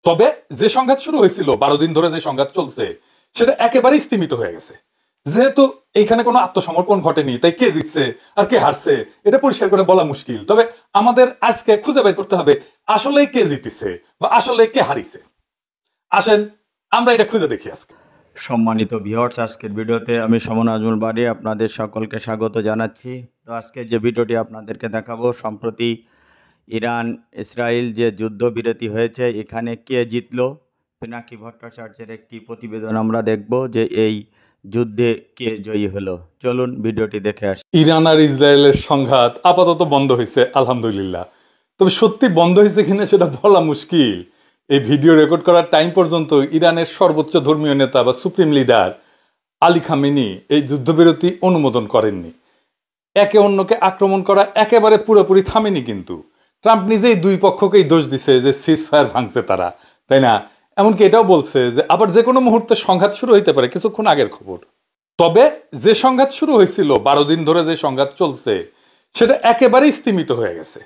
তবে যে সংঘাত শুরু হয়েছিল 12 দিন ধরে যে সংঘাত চলছে সেটা একেবারেই স্তীমিত হয়ে গেছে। যেহেতু এইখানে কোনো আত্মসমর্পণ ঘটেনি, তাই কে জিতছে আর কে হারছে এটা পরিষ্কার করে বলা মুশকিল। তবে আমাদের আজকে খুঁজে বের করতে হবে আসলে কে জিতেছে বা আসলে কে হারিছে। আসেন আমরা এটা খুঁজে দেখি আজকে। সম্মানিত ভিউয়ার্স, আজকের ভিডিওতে আমি সুমন আজমল বাড়ি আপনাদের সকলকে স্বাগত জানাচ্ছি। তো আজকে যে ভিডিওটি আপনাদেরকে দেখাবো, সম্প্রতি ইরান ইসরায়েল যে যুদ্ধবিরতি হয়েছে এখানে কে জিতলো, পিনাকি ভট্টাচার্যের একটি প্রতিবেদন আমরা দেখব যে এই যুদ্ধে কে জয়ী হলো। চলুন ভিডিওটি দেখে আসি। ইরান আর ইসরায়েলের সংঘাত আপাতত বন্ধ হয়েছে আলহামদুলিল্লাহ। তবে সত্যি বন্ধ হয়েছে কিনা সেটা বলা মুশকিল। এই ভিডিও রেকর্ড করার টাইম পর্যন্ত ইরানের সর্বোচ্চ ধর্মীয় নেতা বা সুপ্রিম লিডার আলী খামেনি এই যুদ্ধবিরতি অনুমোদন করেননি। একে অন্যকে আক্রমণ করা একেবারে পুরোপুরি থামেনি, কিন্তু ট্রাম্প নিজেই দুই পক্ষকেই দোষ দিছে যে সিজ ফায়ার ভাঙছে তারা, তাই না? এমনকি এটাও বলছে যে আবার যে কোনো মুহূর্তে সংঘাত শুরু হইতে পারে, কিছুক্ষণ আগের খবর। তবে যে সংঘাত শুরু হয়েছিল 12 দিন ধরে যে সংঘাত চলছে সেটা একেবারেই স্তীমিত হয়ে গেছে।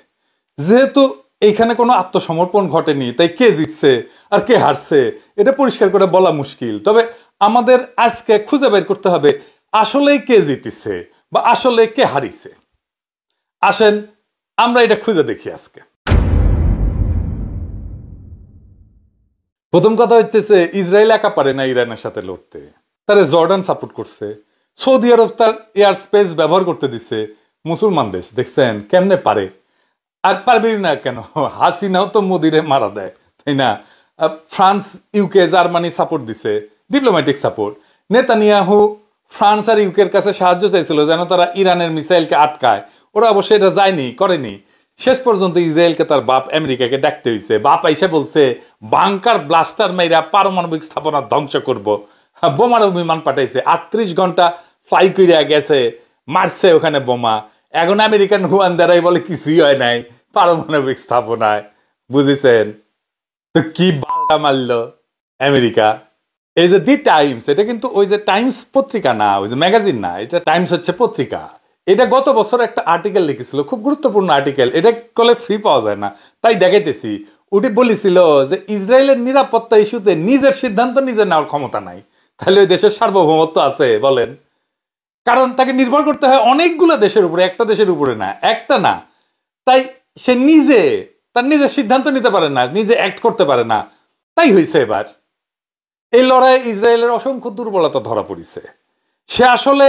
যেহেতু এইখানে কোনো আত্মসমর্পণ ঘটেনি, তাই কে জিতছে আর কে হারছে এটা পরিষ্কার করে বলা মুশকিল। তবে আমাদের আজকে খুঁজে বের করতে হবে আসলে কে জিতেছে বা আসলে কে হারিছে। আসেন আমরা এটা খুঁজে দেখি আজকে। প্রথম কথা হইতেছে, ইসরায়েল একা পারে না ইরানের সাথে লড়তে। তারা জর্ডান সাপোর্ট করছে, সৌদি আরব তার এয়ার স্পেস ব্যবহার করতে দিচ্ছে। মুসলমান দেশ দেখছেন কেমনে পারে, আর পারবি না কেন? হাসিনাও তো মোদিরে মারা দেয়, তাই না? ফ্রান্স ইউকে জার্মানি সাপোর্ট দিছে, ডিপ্লোম্যাটিক সাপোর্ট। নেতানিয়াহু ফ্রান্স আর ইউকের কাছে সাহায্য চাইছিল যেন তারা ইরানের মিসাইলকে আটকায়। ওরা অবশ্য এটা যায়নি, করেনি। শেষ পর্যন্ত ইসরায়েলকে তার বাপ আমেরিকাকে ডাকতে হয়েছে। বাপ আইসা বলছে বাংকার ব্লাস্টার মাইরা পারমাণবিক স্থাপনা ধ্বংস করব। বোমারও বিমান পাঠাইছে, 38 ঘন্টা ফ্লাই করিয়া গেছে, মারছে ওখানে বোমা। এখন আমেরিকান হুয়ান দ্বারাই বলে কিছুই হয় নাই পারমাণবিক স্থাপনায়। বুঝেছেন তো কি বালটা মারলো আমেরিকা। এই যে দি টাইমস, এটা কিন্তু ওই যে টাইমস পত্রিকা না, ওই যে ম্যাগাজিন না, এটা টাইমস হচ্ছে পত্রিকা। এটা গত বছর একটা আর্টিকেল লিখেছিল, খুব গুরুত্বপূর্ণ আর্টিকেল। এটা কলে ফ্রি পাওয়া যায় না, তাই দেখাইতেছি। উনি বলেছিল যে ইসরায়েলের নিরাপত্তা ইস্যুতে নিজের সিদ্ধান্ত নিজে নেওয়ার ক্ষমতা নাই। তাহলে ওই দেশের সার্বভৌমত্ব আছে বলেন? কারণ তাকে নির্ভর করতে হয় অনেকগুলো দেশের উপরে, একটা দেশের উপরে না, একটা না। তাই সে নিজে তার নিজের সিদ্ধান্ত নিতে পারে না, নিজে অ্যাক্ট করতে পারে না। তাই হয়েছে এবার এই লড়াই ইসরায়েলের অসংখ্য দুর্বলতা ধরা পড়েছে। সে আসলে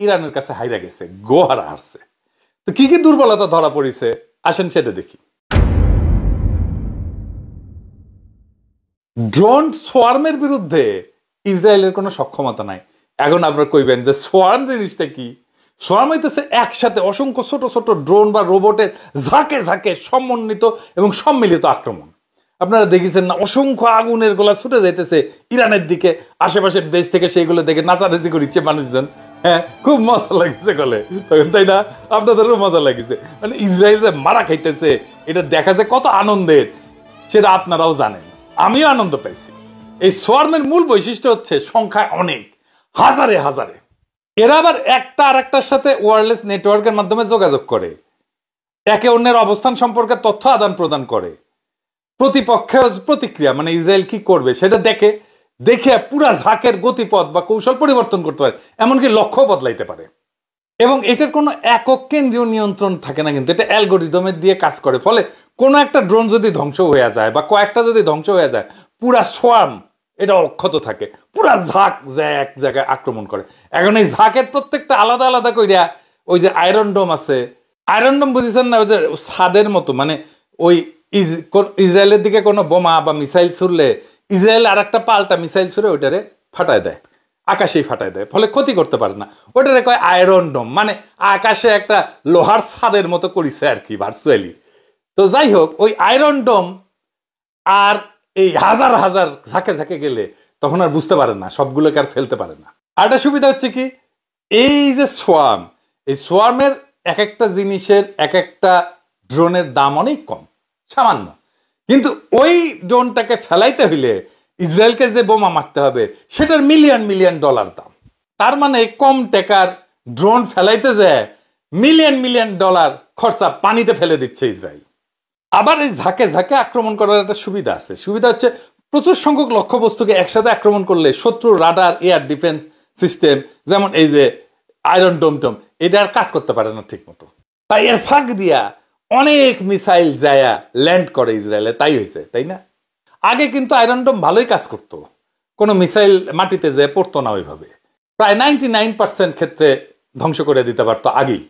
ইরানের কাছে হাইরা গেছে, গোহারা হারছে। তো কি কি দুর্বলতা ধরা পড়েছে আসেন সেটা দেখি। ড্রোন সোয়ার্মের বিরুদ্ধে ইসরায়েলের কোনো সক্ষমতা নাই। এখন আপনারা কইবেন যে সোয়ার্ম জিনিসটা কি? সোয়ার্ম হইতেছে একসাথে অসংখ্য ছোট ছোট ড্রোন বা রোবটের ঝাঁকে ঝাঁকে সমন্বিত এবং সম্মিলিত আক্রমণ। আপনারা দেখেছেন না, অসংখ্য আগুনের গোলা ছুটে যাইতেছে ইরানের দিকে, আশেপাশের দেশ থেকে সেইগুলো দেখে নাচানাচি করিচ্ছে মানুষজন। হ্যাঁ, খুব মজা লাগছে গলে, তাই না? আপনাদেরও মজা লাগছে। মানে ইসরায়েল যে মারা খাইতেছে এটা দেখা যায় কত আনন্দের, সেটা আপনারাও জানেন, আমিও আনন্দ পাইছি। এই সোয়ার্মের মূল বৈশিষ্ট্য হচ্ছে সংখ্যায় অনেক, হাজারে হাজারে। এরা আবার একটা আর একটার সাথে ওয়্যারলেস নেটওয়ার্কের মাধ্যমে যোগাযোগ করে, একে অন্যের অবস্থান সম্পর্কে তথ্য আদান প্রদান করে। প্রতিপক্ষের প্রতিক্রিয়া মানে ইসরায়েল কি করবে সেটা দেখে দেখে পুরা ঝাঁকের গতিপথ বা কৌশল পরিবর্তন করতে পারে, এমনকি লক্ষ্য বদলাইতে পারে। এবং এটার কোনো একক কেন্দ্রীয় নিয়ন্ত্রণ থাকে না, কিন্তু এটা অ্যালগোরিদমের দিয়ে কাজ করে। ফলে কোনো একটা ড্রোন যদি ধ্বংস হয়ে যায় বা কয়েকটা যদি ধ্বংস হয়ে যায়, পুরা সোয়ার্ম এটা অক্ষত থাকে, পুরা ঝাঁক যে এক জায়গায় আক্রমণ করে। এখন এই ঝাঁকের প্রত্যেকটা আলাদা আলাদা কইরা ওই যে আয়রন ডোম আছে, আয়রন ডোম বুঝেছেন না, ওই যে ছাদের মতো, মানে ওই ইসরায়েলের দিকে কোনো বোমা বা মিসাইল ছুড়লে ইসরায়েল আর একটা পাল্টা মিসাইল ছুড়ে ওইটারে ফাটায় দেয়, আকাশেই ফাটায় দেয়, ফলে ক্ষতি করতে পারে না। ওইটারে কয় আয়রন ডোম, মানে আকাশে একটা লোহার ছাদের মতো করিছে আর কি, ভার্চুয়ালি। তো যাই হোক, ওই আয়রন ডোম আর এই হাজার হাজার ঝাঁকে ঝাঁকে গেলে তখন আর বুঝতে পারে না, সবগুলোকে আর ফেলতে পারে না। আর একটা সুবিধা হচ্ছে কি, এই যে সোয়ার্ম, এই সোয়ার্মের এক একটা জিনিসের এক একটা ড্রোনের দাম অনেক কম, সামান্য। কিন্তু ওই ড্রোনটাকে ফেলাইতে হইলে ইসরায়েলকে যে বোমা মারতে হবে সেটার মিলিয়ন মিলিয়ন ডলার দাম। তার মানে কম টাকার ড্রোন ফেলাইতে যায় মিলিয়ন মিলিয়ন ডলার খরচা পানিতে ফেলে দিচ্ছে ইসরায়েল। আবার এই ঝাঁকে ঝাঁকে আক্রমণ করার একটা সুবিধা আছে। সুবিধা হচ্ছে প্রচুর সংখ্যক লক্ষ্যবস্তুকে একসাথে আক্রমণ করলে শত্রু রাডার, এয়ার ডিফেন্স সিস্টেম, যেমন এই যে আয়রন ডোম এটা আর কাজ করতে পারে না ঠিক মতো। তাই এর ফাঁক দিয়া অনেক মিসাইল যায়া ল্যান্ড করে ইসরায়েলে, তাই হয়েছে, তাই না? আগে কিন্তু আয়রন ডোম ভালোই কাজ করতো, কোনো মিসাইল মাটিতে যেয়ে পড়তো না ওইভাবে, প্রায় 99% ক্ষেত্রে ধ্বংস করে দিতে পারতো আগেই।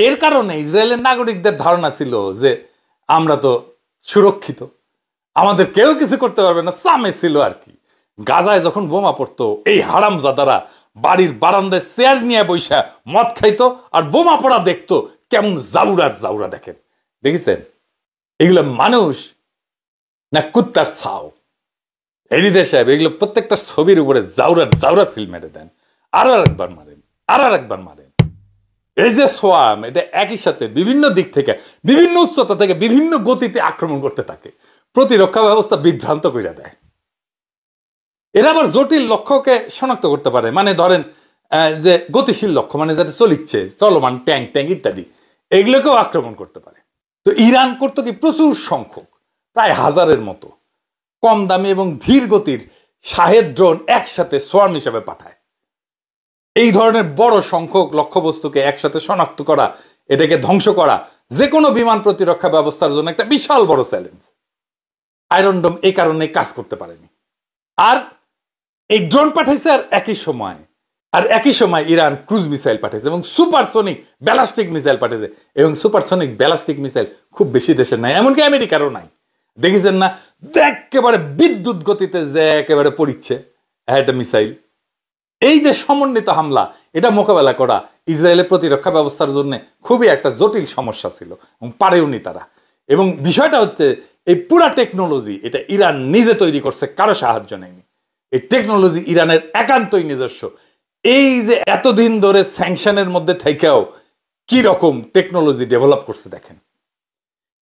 এর কারণে ইসরায়েলের নাগরিকদের ধারণা ছিল যে আমরা তো সুরক্ষিত, আমাদের কেউ কিছু করতে পারবে না, সামে ছিল আর কি। গাজায় যখন বোমা পড়তো, এই হারামজাদারা বাড়ির বারান্দায় চেয়ার নিয়ে বৈশা মদ খাইতো আর বোমা পড়া দেখতো, কেমন জাউরার জাউরা দেখেন, দেখেছেন? এগুলো মানুষ না কুত্তার ছাও? এডিটর সাহেব এগুলো প্রত্যেকটা ছবির উপরে জাউরার জাউরা সিল মেরে দেন, আর একবার মারেন, আর একবার মারেন। এই যে সোয়াম, এটা একই সাথে বিভিন্ন দিক থেকে, বিভিন্ন উচ্চতা থেকে, বিভিন্ন গতিতে আক্রমণ করতে থাকে, প্রতিরক্ষা ব্যবস্থা বিভ্রান্ত করে দেয়। এরা আবার জটিল লক্ষ্যকে শনাক্ত করতে পারে, মানে ধরেন যে গতিশীল লক্ষ্য, মানে যাতে চলিচ্ছে, চলমান ট্যাঙ্ক ট্যাঙ্ক ইত্যাদি, এগুলোকেও আক্রমণ করতে পারে। তো ইরান করতো কি, প্রচুর সংখ্যক, প্রায় 1000-এর মতো কম দামি এবং ধীর গতির শাহেদ ড্রোন একসাথে সোয়ার্ম হিসেবে পাঠায়। এই ধরনের বড় সংখ্যক লক্ষ্যবস্তুকে একসাথে শনাক্ত করা, এটাকে ধ্বংস করা যে কোনো বিমান প্রতিরক্ষা ব্যবস্থার জন্য একটা বিশাল বড় চ্যালেঞ্জ। আয়রন ডোম এই কারণে কাজ করতে পারেনি। আর এই ড্রোন পাঠাইছে, আর একই সময় ইরান ক্রুজ মিসাইল পাঠাইছে এবং সুপারসনিক ব্যালাস্টিক মিসাইল পাঠাইছে, এবং সুপারসনিক ব্যালাস্টিক মিসাইল খুব বেশি দেশের নাই, এমনকি আমেরিকারও নাই। দেখেছেন না, একেবারে বিদ্যুৎ গতিতে যে একেবারে পড়িচ্ছে একটা মিসাইল। এই যে সমন্বিত হামলা, এটা মোকাবেলা করা ইসরায়েলের প্রতিরক্ষা ব্যবস্থার জন্য খুবই একটা জটিল সমস্যা ছিল, এবং পারেওনি তারা। এবং বিষয়টা হচ্ছে, এই পুরা টেকনোলজি এটা ইরান নিজে তৈরি করছে, কারো সাহায্য নেয়নি। এই টেকনোলজি ইরানের একান্তই নিজস্ব। এই যে এতদিন ধরে স্যাংশনের মধ্যে থেকেও কি রকম টেকনোলজি ডেভেলপ করছে দেখেন।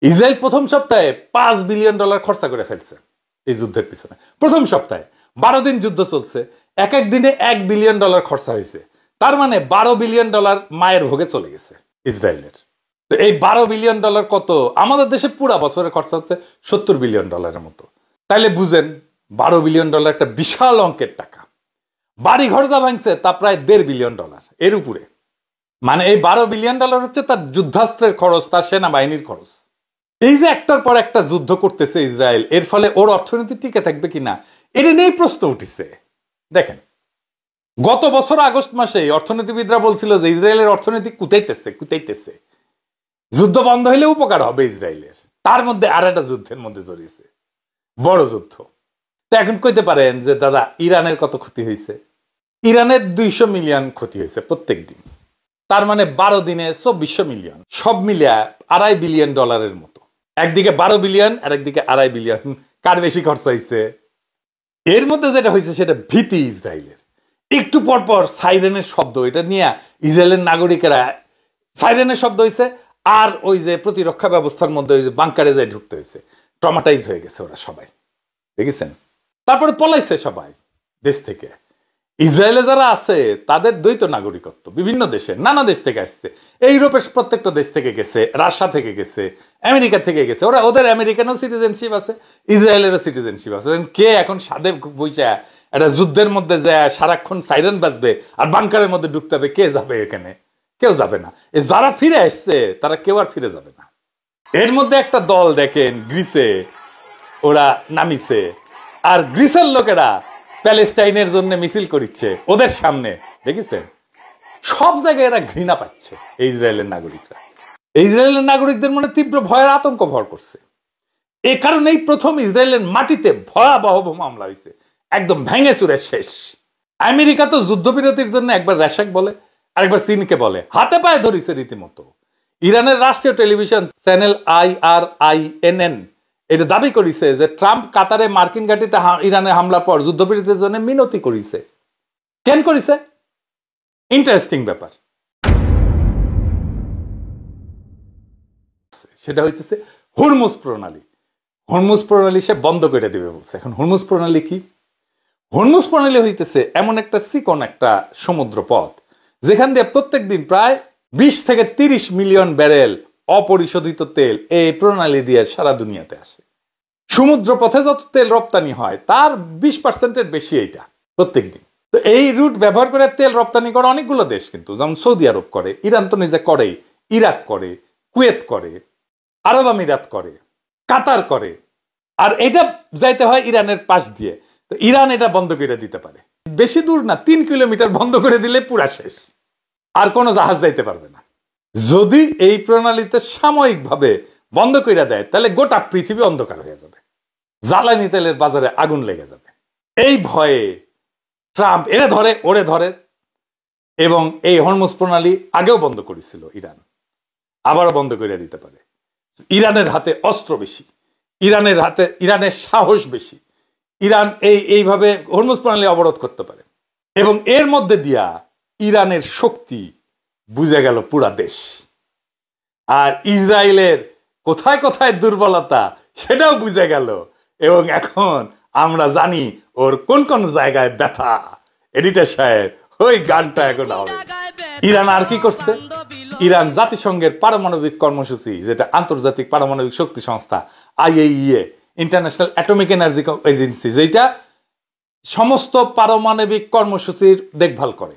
ইসরায়েল প্রথম সপ্তাহে $5 বিলিয়ন খরচা করে ফেলছে এই যুদ্ধের পিছনে। প্রথম সপ্তাহে 12 দিন যুদ্ধ চলছে, এক এক দিনে $1 বিলিয়ন খরচা হয়েছে। তার মানে $12 বিলিয়ন মায়ের ভোগে চলে গেছে ইসরায়েলের। তো এই $12 বিলিয়ন কত? আমাদের দেশে পুরা বছরে খরচা হচ্ছে $70 বিলিয়ন মতো। তাইলে বুঝেন, $12 বিলিয়ন একটা বিশাল অঙ্কের টাকা। বাড়ি ঘর যা ভাঙছে তা প্রায় $1.5 বিলিয়ন এর উপরে। মানে এই $12 বিলিয়ন হচ্ছে তার যুদ্ধাস্ত্রের খরচ, তার সেনাবাহিনীর খরচ। এই যে একটার পর একটা যুদ্ধ করতেছে ইসরায়েল, এর ফলে ওর অর্থনীতি টিকে থাকবে কিনা, এটা নিয়েই প্রশ্ন উঠেছে। দেখেন, গত বছর আগস্ট মাসে অর্থনীতিবিদরা বলছিল যে ইসরায়েলের অর্থনীতি কুতাইতেছে, যুদ্ধ বন্ধ হইলে উপকার হবে ইসরায়েলের। তার মধ্যে আর একটা যুদ্ধের মধ্যে জড়িয়েছে, বড় যুদ্ধ। তো এখন কইতে পারেন যে দাদা, ইরানের কত ক্ষতি হয়েছে? ইরানের 200 মিলিয়ন ক্ষতি হয়েছে প্রত্যেক দিন। তার মানে 12 দিনে 2400 মিলিয়ন, সব মিলিয়ে $2.5 বিলিয়ন মতো। একদিকে 12 বিলিয়ন আর একদিকে $2.5 বিলিয়ন, কার বেশি খরচ হয়েছে? এর মধ্যে যেটা হয়েছে সেটা ভীতি ইসরায়েলের। একটু পর পর সাইরেনের শব্দ, এটা নিয়ে ইসরায়েলের নাগরিকেরা, সাইরেনের শব্দ হয়েছে, আর ওই যে প্রতিরক্ষা ব্যবস্থার মধ্যে ওই যে বাংকারে যায় ঢুকতে হয়েছে, ট্রমাটাইজ হয়ে গেছে ওরা সবাই, দেখেছেন? তারপরে পলাইছে সবাই দেশ থেকে। ইসরায়েলে যারা আছে তাদের দ্বৈত নাগরিকত্ব, বিভিন্ন দেশে, নানা দেশ থেকে আসছে। ইউরোপের প্রত্যেকটা দেশ থেকে গেছে, রাশিয়া থেকে গেছে, আমেরিকা থেকে গেছে। ওদের আমেরিকানও সিটিজেনশিপ আছে, ইসরায়েলেরও সিটিজেনশিপ আছে। কে এখন সাদে বইসা একটা যুদ্ধের মধ্যে যায় সারাক্ষণ সাইরেন বাজবে আর বাংকারের মধ্যে ঢুকতে হবে? কে যাবে এখানে? কেউ যাবে না। যারা ফিরে আসছে তারা কেউ আর ফিরে যাবে না। এর মধ্যে একটা দল দেখেন গ্রিসে ওরা নামিছে, আর গ্রিসের লোকেরা প্যালেস্টাইনের জন্য মিছিল করিচ্ছে ওদের সামনে, দেখেছেন? সব জায়গায় এরা ঘৃণা পাচ্ছে এই ইসরায়েলের নাগরিকরা। ইসরায়েলের নাগরিকদের মনে তীব্র ভয়ের আতঙ্ক ভর করছে। এ কারণেই প্রথম ইসরায়েলের মাটিতে ভয়াবহ মামলা হয়েছে, একদম ভেঙে চুরে শেষ। আমেরিকা তো যুদ্ধবিরতির জন্য একবার র্যাশাক বলে, আরেকবার চীনকে বলে, হাতে পায়ে ধরিছে রীতিমতো। ইরানের রাষ্ট্রীয় টেলিভিশন চ্যানেল IRINN এটা দাবি করেছে যে ট্রাম্প কাতারে মার্কিন ঘাঁটিতে ইরানের হামলার পর যুদ্ধবিরতির জন্য মিনতি করেছে। কেন করেছে? ইন্টারেস্টিং ব্যাপার। সেটা হইতেছে হরমুজ প্রণালী। হরমুজ প্রণালী সে বন্ধ করে দিবে বলছে। এখন হরমুজ প্রণালী কি? হরমুজ প্রণালী হইতেছে এমন একটা চিকন একটা সমুদ্র পথ যেখান দিয়ে প্রত্যেক দিন প্রায় 20 থেকে 30 মিলিয়ন ব্যারেল অপরিশোধিত তেল এই প্রণালী দিয়ে সারা দুনিয়াতে আসে। সমুদ্র পথে যত তেল রপ্তানি হয় তার 20%-এর বেশি এইটা প্রত্যেকদিন। তো এই রুট ব্যবহার করে তেল রপ্তানি করে অনেকগুলো দেশ, কিন্তু যেমন সৌদি আরব করে, ইরান তো নিজে করেই, ইরাক করে, কুয়েত করে, আরব আমিরাত করে, কাতার করে। আর এটা যাইতে হয় ইরানের পাশ দিয়ে। তো ইরান এটা বন্ধ করে দিতে পারে, বেশি দূর না, 3 কিলোমিটার বন্ধ করে দিলে পুরা শেষ, আর কোনো জাহাজ যাইতে পারবে না। যদি এই প্রণালীতে সাময়িকভাবে বন্ধ করে দেয় তাহলে গোটা পৃথিবী অন্ধকার হয়ে যাবে, জ্বালানি তেলের বাজারে আগুন লেগে যাবে। এই ভয়ে ট্রাম্প এরে ধরে ওরে ধরে, এবং এই হরমুজ প্রণালী আগেও বন্ধ করেছিল ইরান, আবারও বন্ধ করে দিতে পারে। ইরানের হাতে অস্ত্র বেশি, ইরানের সাহস বেশি, ইরান এইভাবে হরমুজ প্রণালী অবরোধ করতে পারে। এবং এর মধ্যে দিয়া ইরানের শক্তি বুঝে গেল পুরা দেশ, আর ইসরায়েলের কোথায় কোথায় দুর্বলতা সেটাও বুঝে গেল। এবং এখন আমরা জানি ওর কোন কোন জায়গায় ব্যথা। এডিটর সাহেব, ওই গানটা এখন হবে। ইরান আর কি করছে? ইরান জাতিসংঘের পারমাণবিক কর্মসূচি, যেটা আন্তর্জাতিক পারমাণবিক শক্তি সংস্থা IAEA, international atomic energy agency, যেটা সমস্ত পারমাণবিক কর্মসূচির দেখভাল করে,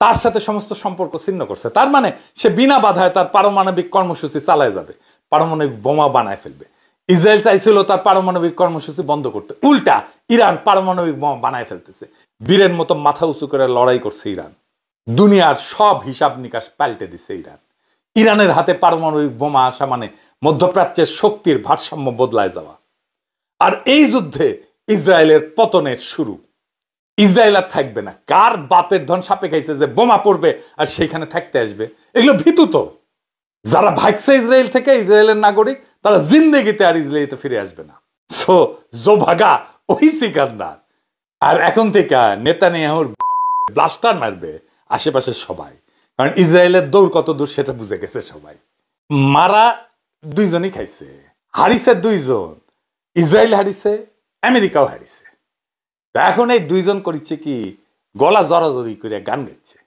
তার সাথে সমস্ত সম্পর্ক ছিন্ন করছে। তার মানে সে বিনা বাধায় তার পারমাণবিক কর্মসূচি চালায় যাবে, পারমাণবিক বোমা বানায় ফেলবে। ইসরায়েল চাইছিল তার পারমাণবিক কর্মসূচি বন্ধ করতে, উল্টা ইরান পারমাণবিক বোমা বানায় ফেলতেছে। বীরের মতো মাথা উঁচু করে লড়াই করছে ইরান, দুনিয়ার সব হিসাব নিকাশ পাল্টে দিছে ইরান। ইরানের হাতে পারমাণবিক বোমা আসা মানে মধ্যপ্রাচ্যের শক্তির ভারসাম্য বদলায় যাওয়া। আর এই যুদ্ধে ইসরায়েলের পতনের শুরু। ইসরায়েল আর থাকবে না। কার বাপের ধন সাপে খাইছে যে বোমা পড়বে আর সেখানে থাকতে আসবে? এগুলো ভীতু তো। যারা ভাগছে ইসরায়েল থেকে, ইসরায়েলের নাগরিক, তারা জিন্দেগিতে আর ইসরায়েলিতে ফিরে আসবে না। সো জো ভাগা ওই সিকান্দার। আর এখন থেকে নেতানিয়াহুর ব্লাস্টার মারবে আশেপাশের সবাই, কারণ ইসরায়েলের দৌড় কত দূর সেটা বুঝে গেছে সবাই। মারা দুইজনই খাইছে, হারিছে দুইজন, ইসরায়েল হারিছে, আমেরিকাও হারিছে। এখন এই দুইজন করছে কি, গলা জড়াজড়ি করে গান গাইছে।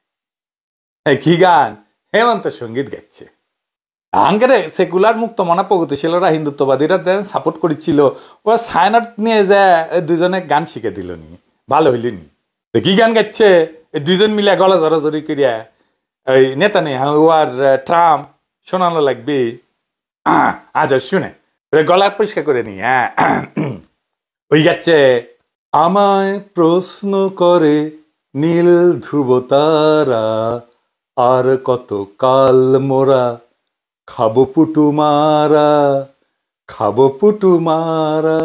কি গান? হেমন্ত সঙ্গীত গাইছে। আঙ্গারে সেকুলার মুক্ত মনা প্রগতিশীলরা, হিন্দুত্ববাদীরা সাপোর্ট করেছিল, ওরা সায়নার নিয়ে যায় দুইজনে গান শিখে দিল নি, ভালো হইলেনি। কি গান গাইছে এই দুইজন মিলে গলা জড়াজড়ি করিয়া? ওই নেতানিয়াহু আর ট্রাম্প শোনানো লাগবে। আচ্ছা শুনে, গলা পরিষ্কার করে নি। হ্যাঁ, ওই গাচ্ছে, আমায় প্রশ্ন করে নীল ধ্রুব তারা, আর কত কাল মোরা খাবো পুটু মারা, খাবো পুটু মারা।